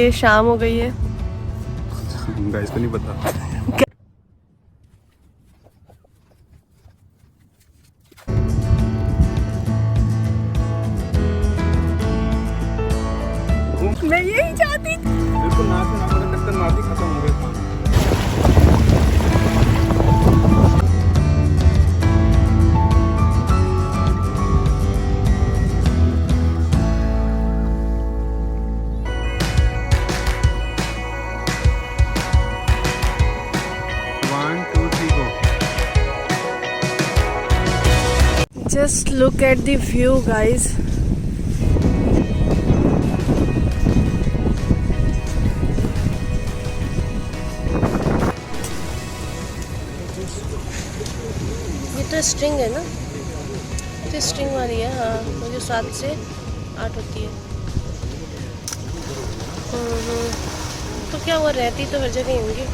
ये शाम हो गई है। गाइस को नहीं पता। मैं यही चाहती थी। बिल्कुल टक्कर मारती खत्म हो गया था। Just look at the view, guys. ये तो स्ट्रिंग है ना? ये तो स्ट्रिंग वाली है। हाँ, वो जो 7 से 8 होती है। तो क्या वो रहती तो हर जगह ही होंगी।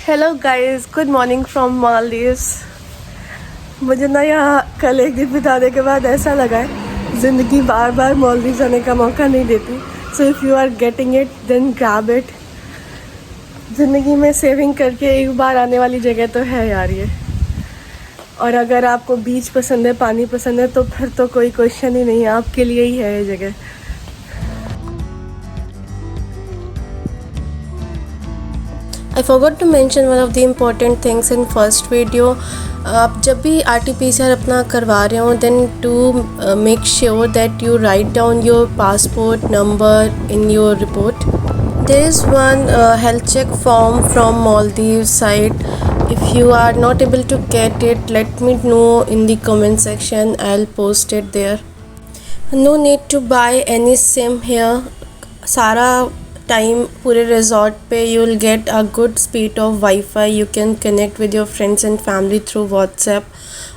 Hello guys, good morning from Maldives. मुझे ना यहाँ कल एक दिन बिताने के बाद ऐसा लगा है ज़िंदगी बार बार मालदीव्स आने का मौका नहीं देती। So if you are getting it then grab it. ज़िंदगी में सेविंग करके एक बार आने वाली जगह तो है यार ये। और अगर आपको बीच पसंद है, पानी पसंद है, तो फिर तो कोई क्वेश्चन ही नहीं है, आपके लिए ही है ये जगह। I forgot to mention one of the important things in first video. आप जब भी RT-PCR अपना करवा रहे हो then to make sure that you write down your passport number in your report. There is one health check form from Maldives site. If you are not able to get it, let me know in the comment section. I'll post it there. No need to buy any SIM here. सारा time पूरे resort पे you will get a good speed of wifi. You can connect with your friends and family through WhatsApp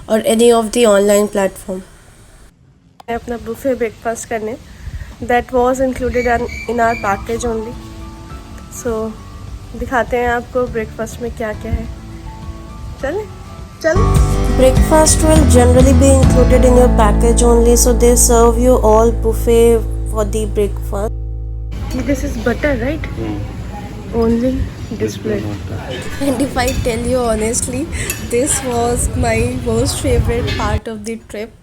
और any of the online platform. अपना buffet breakfast करने that was included in our package only. So दिखाते हैं आपको breakfast में क्या क्या है. चल breakfast will generally be included in your package only. So they serve you all buffet for the breakfast. This is butter, right? Only display. And if I tell you honestly, this was my most favorite part of the trip.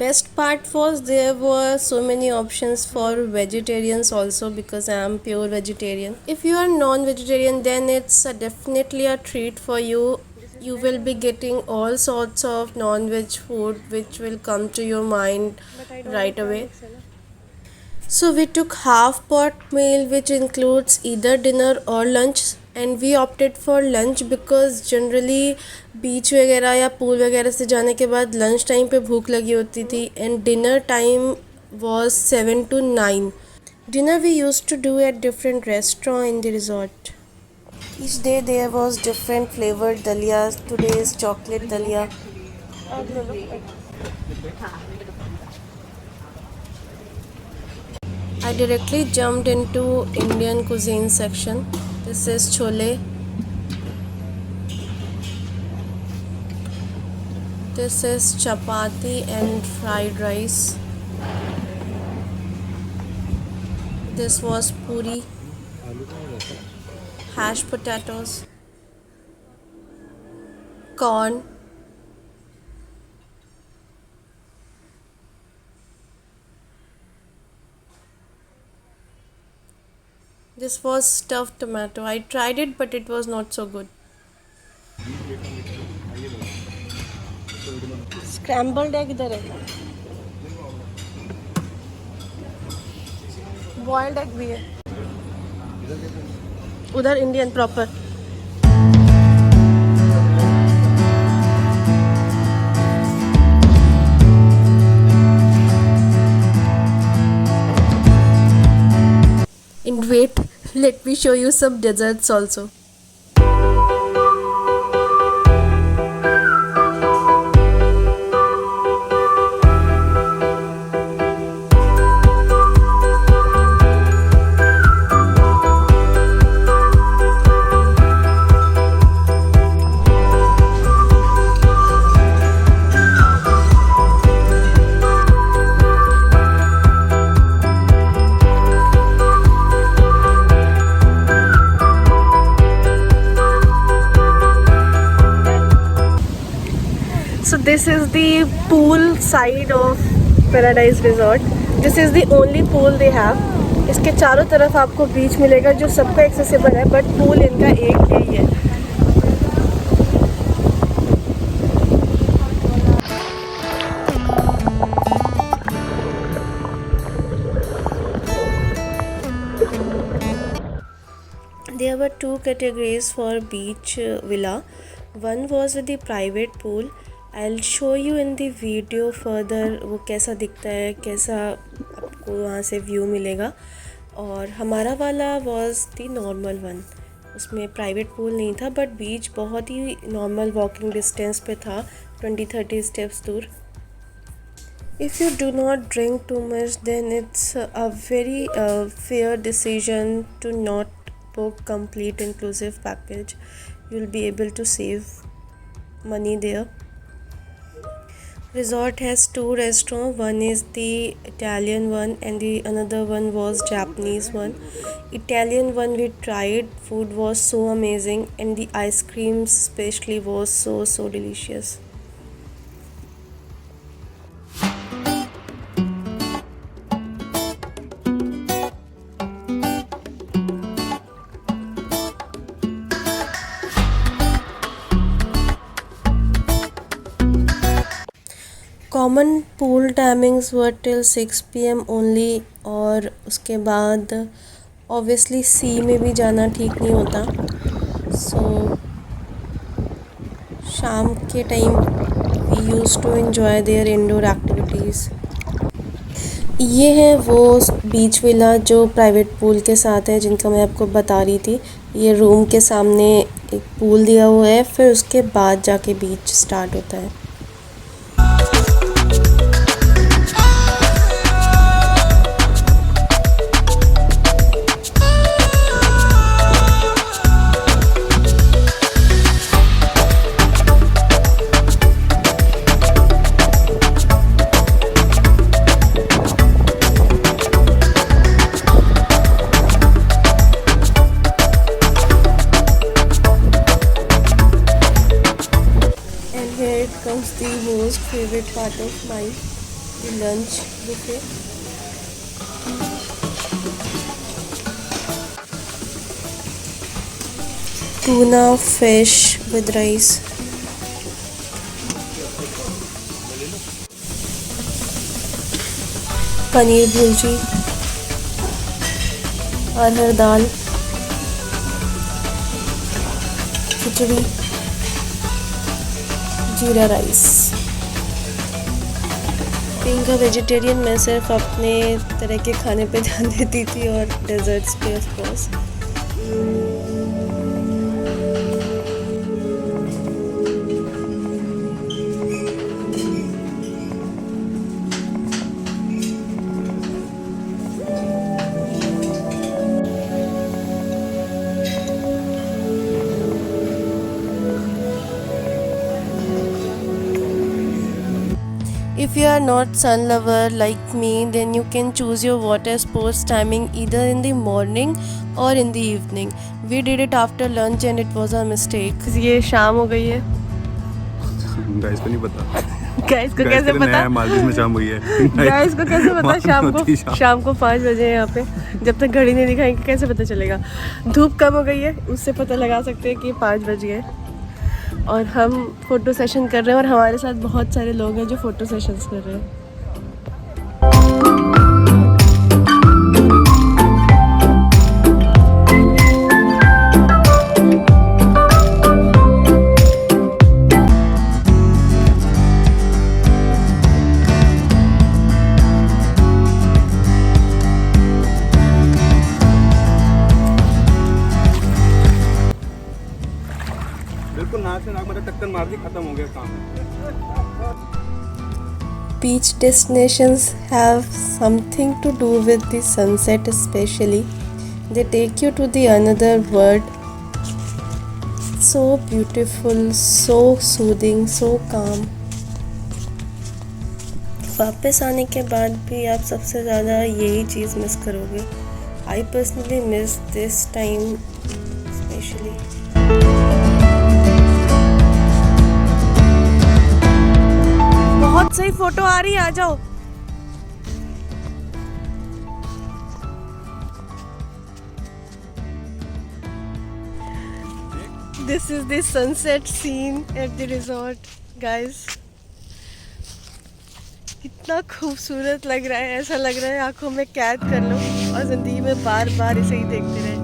Best part was there were so many options for vegetarians also, because I am pure vegetarian. If you are non-vegetarian, then it's definitely a treat for you. You will be getting all sorts of non-veg food which will come to your mind right away. So we took half pot meal which includes either dinner or lunch, and we opted for lunch because generally बीच वगैरह या pool वगैरह से जाने के बाद lunch time पे भूख लगी होती थी. And dinner time was 7 to 9. Dinner we used to do at different restaurants in the resort. Each day there was different flavored dalias. Today is chocolate dalia. I directly jumped into Indian cuisine section. This is chole. This is chapati and fried rice. This was puri, hashed potatoes, corn, this was stuffed tomato. I tried it but it was not so good. Scrambled egg इधर है, boiled egg भी है उधर, Indian proper. And wait, let me show you some desserts also. this is the pool side of Paradise Resort. This is the only pool they have. इसके चारों तरफ आपको बीच मिलेगा जो सबका एक्सेसिबल है, बट पूल इनका एक ही है. There were two categories for beach villa. One was with the private pool. I'll show you in the video further वो कैसा दिखता है, कैसा आपको वहाँ से व्यू मिलेगा. और हमारा वाला was the normal one. उसमें प्राइवेट पूल नहीं था, बट बीच बहुत ही नॉर्मल वॉकिंग डिस्टेंस पे था, 20-30 स्टेप्स दूर. If you do not drink too much, then it's a very fair decision to not book complete inclusive package. You'll be able to save money there. Resort has two restaurants. One is the Italian one and the another one was Japanese one. Italian one we tried, food was so amazing and the ice creams especially was so delicious. Common pool timings were till 6 PM only. और उसके बाद obviously सी में भी जाना ठीक नहीं होता, so शाम के time we use to enjoy their indoor activities. ये है वो बीच विला जो प्राइवेट पूल के साथ है, जिनका मैं आपको बता रही थी. ये रूम के सामने एक पूल दिया हुआ है, फिर उसके बाद जाके बीच स्टार्ट होता है. Comes the most favorite part of mine, the lunch buffet. Tuna fish with rice, paneer bhurji, अरहर दाल, खिचड़ी, जीरा राइस. बीइंग अ वेजिटेरियन मैं सिर्फ अपने तरह के खाने पे ध्यान देती थी और डेजर्ट्स पे of course. If you are not sun lover like me, then you can choose your water sports timing either in the morning or in the evening. We did it after lunch and it was a mistake. ये शाम हो गई है. Guys को नहीं पता. Guys को कैसे पता? मालदीव में शाम हुई है. गाइस को कैसे पता शाम को 5 बजे है यहाँ पे. जब तक घड़ी नहीं दिखाएंगे कैसे पता चलेगा? धूप कम हो गई है, उससे पता लगा सकते हैं कि 5 बज गए. और हम फ़ोटो सेशन कर रहे हैं और हमारे साथ बहुत सारे लोग हैं जो फ़ोटो सेशंस कर रहे हैं. बिल्कुल नाक से नाक मतलब टक्कर मार दी, खत्म हो गया काम. Beach destinations have something to do with the sunset especially. They take you to the another world. So beautiful, so soothing, so calm. वापस आने के बाद भी आप सबसे ज़्यादा यही चीज़ मिस करोगे. I personally miss this time especially. बहुत सही फोटो आ रही है, आ जाओ। This is the sunset scene at the resort, guys. कितना खूबसूरत लग रहा है, ऐसा लग रहा है आंखों में कैद कर लो और जिंदगी में बार बार इसे ही देखते रहे।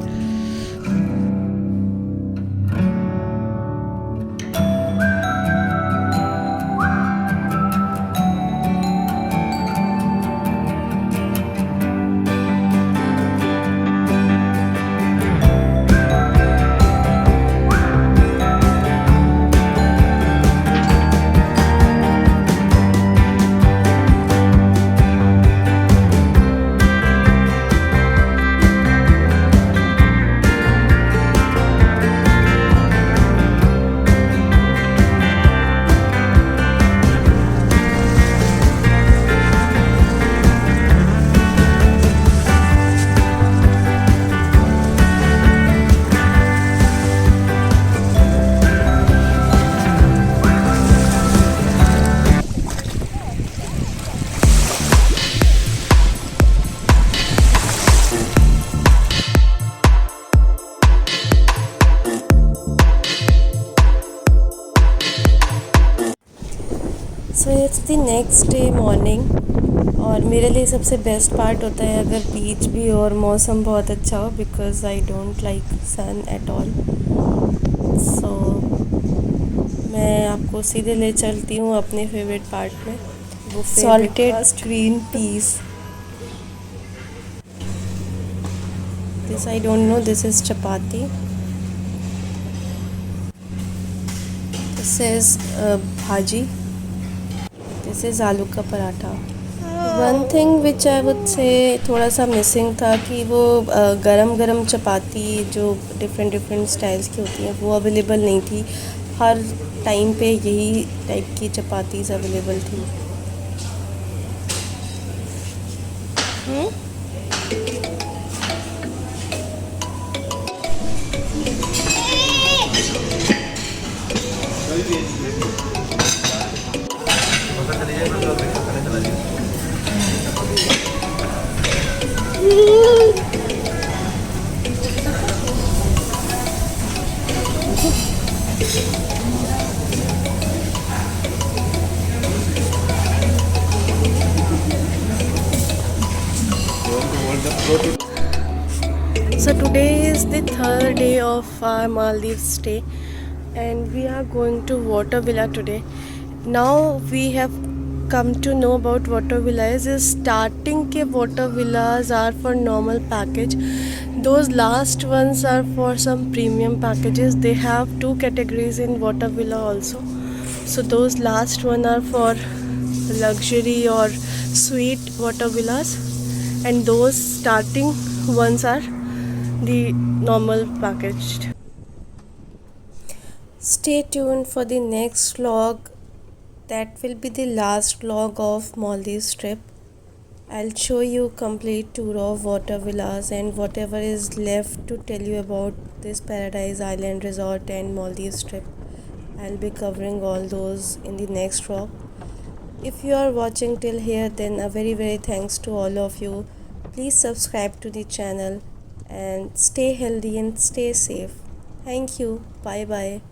So it's the next day morning और मेरे लिए सबसे बेस्ट पार्ट होता है अगर बीच भी और मौसम बहुत अच्छा हो, because I don't like sun at all. So मैं आपको सीधे ले चलती हूँ अपने फेवरेट पार्ट में, वो salted green peas. This I don't know, this is chapati, this is भाजी, दिस इज़ आलू का paratha. One thing which I would say थोड़ा सा मिसिंग था कि वो गरम गरम चपाती जो डिफरेंट डिफरेंट स्टाइल्स की होती हैं वो अवेलेबल नहीं थी। हर टाइम पे यही टाइप की चपातीज़ अवेलेबल थी। So today is the third day of our Maldives stay and we are going to Water Villa today. Now we have come to know about Water Villas is starting ke Water Villas are for normal package. Those last ones are for some premium packages. They have two categories in Water Villa also. So those last one are for luxury or suite Water Villas and those starting ones are the normal packaged. Stay tuned for the next vlog. That will be the last vlog of Maldives trip. I'll show you complete tour of Water Villas and whatever is left to tell you about this Paradise Island Resort and Maldives trip. I'll be covering all those in the next vlog. If you are watching till here, then a very thanks to all of you. Please subscribe to the channel and stay healthy and stay safe. Thank you. Bye bye.